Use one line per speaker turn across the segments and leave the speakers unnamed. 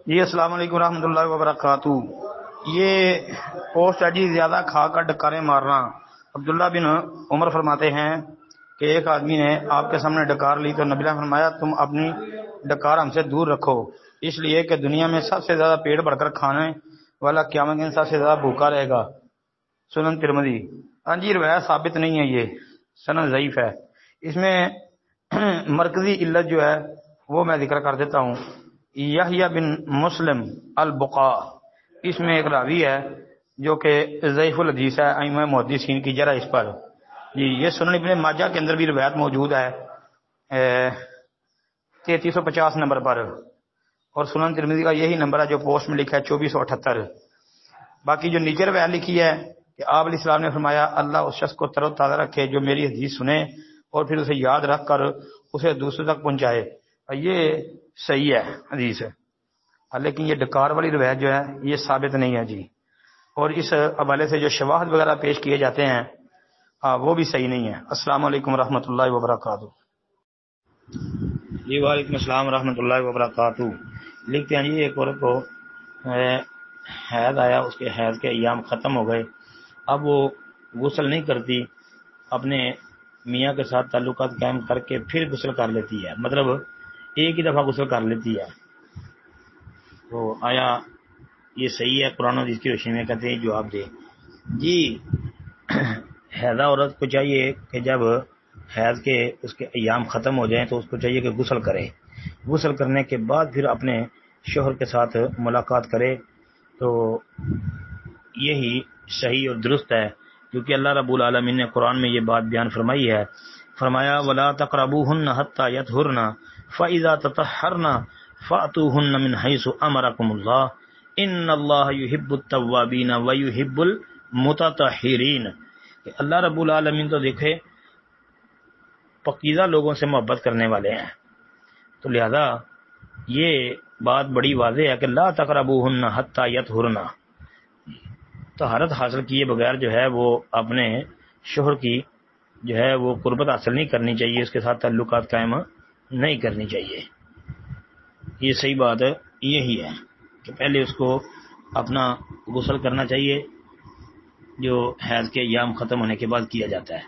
جی السلام علیکم ورحمۃ اللہ وبرکاتہ۔ یہ پوسٹ ہے جی، زیادہ کھا کر ڈکاریں مارنا۔ عبداللہ بن عمر فرماتے ہیں کہ ایک آدمی نے آپ کے سامنے ڈکار لی تو نبی نے فرمایا تم اپنی ڈکار ہم سے دور رکھو، اس لیے کہ دنیا میں سب سے زیادہ پیٹ بھر کر کھانے والا قیامت کے دن سب سے زیادہ بھوکا رہے گا۔ سنن ترمذی۔ ہاں جی، روایت ثابت نہیں ہے، یہ سند ضعیف ہے۔ اس میں مرکزی علت جو ہے وہ میں ذکر کر دیتا ہوں۔ یحییٰ بن مسلم البقاء، اس میں ایک راوی ہے جو کہ ضعیف الحدیث ہے، ائمہ محدثین کی جرح اس پر۔ جی یہ سنن ابن ماجہ کے اندر بھی روایت موجود ہے 3350 نمبر پر، اور سنن ترمذی کا یہی نمبر ہے جو پوسٹ میں لکھا ہے 2478۔ باقی جو نیچے روایت لکھی ہے کہ آپ علیہ السلام نے فرمایا اللہ اس شخص کو تر و تازہ رکھے جو میری حدیث سنے اور پھر اسے یاد رکھ کر اسے دوسرے تک پہنچائے، یہ صحیح ہے حدیث ہے، لیکن یہ ڈکار والی روایت جو ہے یہ ثابت نہیں ہے جی، اور اس حوالے سے جو شواہد وغیرہ پیش کیے جاتے ہیں وہ بھی صحیح نہیں ہے۔ السلام علیکم ورحمۃ اللہ وبرکاتہ۔ جی وعلیکم السلام ورحمۃ اللہ وبرکاتہ۔ لکھتے ہیں جی ایک عورت کو حیض آیا، اس کے حیض کے ایام ختم ہو گئے، اب وہ غسل نہیں کرتی، اپنے میاں کے ساتھ تعلقات قائم کر کے پھر غسل کر لیتی ہے، مطلب ایک ہی دفعہ غسل کر لیتی ہے، تو آیا یہ صحیح ہے؟ قرآن و حدیث کی روشنی میں کہتے ہیں جواب دیں۔ جی حیضہ عورت کو چاہیے کہ جب حیض کے اس کے ایام ختم ہو جائیں تو اس کو چاہیے کہ غسل کرے، غسل کرنے کے بعد پھر اپنے شوہر کے ساتھ ملاقات کرے، تو یہی صحیح اور درست ہے، کیونکہ اللہ رب العالمین نے قرآن میں یہ بات بیان فرمائی ہے، فرمایا وَلَا تَقْرَبُوهُنَّ حَتَّى يَطْهُرْنَ فَإِذَا تَطَهَّرْنَ فَأْتُوهُنَّ مِنْ حَيْثُ أَمَرَكُمُ اللَّهُ إِنَّ اللَّهَ يُحِبُّ التَّوَّابِينَ وَيُحِبُّ الْمُتَطَهِّرِينَ کہ اللہ رب العالمین تو دیکھے پاکیزہ لوگوں سے محبت کرنے والے ہیں، تو لہذا یہ بات بڑی واضح ہے کہ لا تقربوهن حتى يطهرن، طہارت حاصل کیے بغیر جو ہے وہ اپنے شوہر کی جو ہے وہ قربت حاصل نہیں کرنی چاہیے، اس کے ساتھ تعلقات قائم نہیں کرنی چاہیے۔ یہ صحیح بات یہی ہے کہ پہلے اس کو اپنا غسل کرنا چاہیے جو حیض کے ایام ختم ہونے کے بعد کیا جاتا ہے،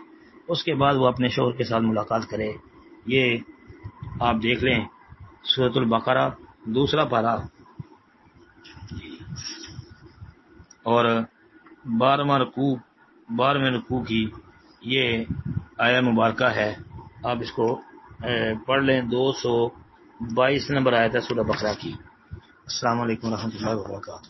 اس کے بعد وہ اپنے شوہر کے ساتھ ملاقات کرے۔ یہ آپ دیکھ لیں سورۃ البقرہ 2 پارہ اور 12ویں رکوع کی یہ آیہ مبارکہ ہے، آپ اس کو پڑھ لیں، 222 نمبر آیت ہے سورۃ بقرہ کی۔ السلام علیکم ورحمۃ اللہ وبرکاتہ۔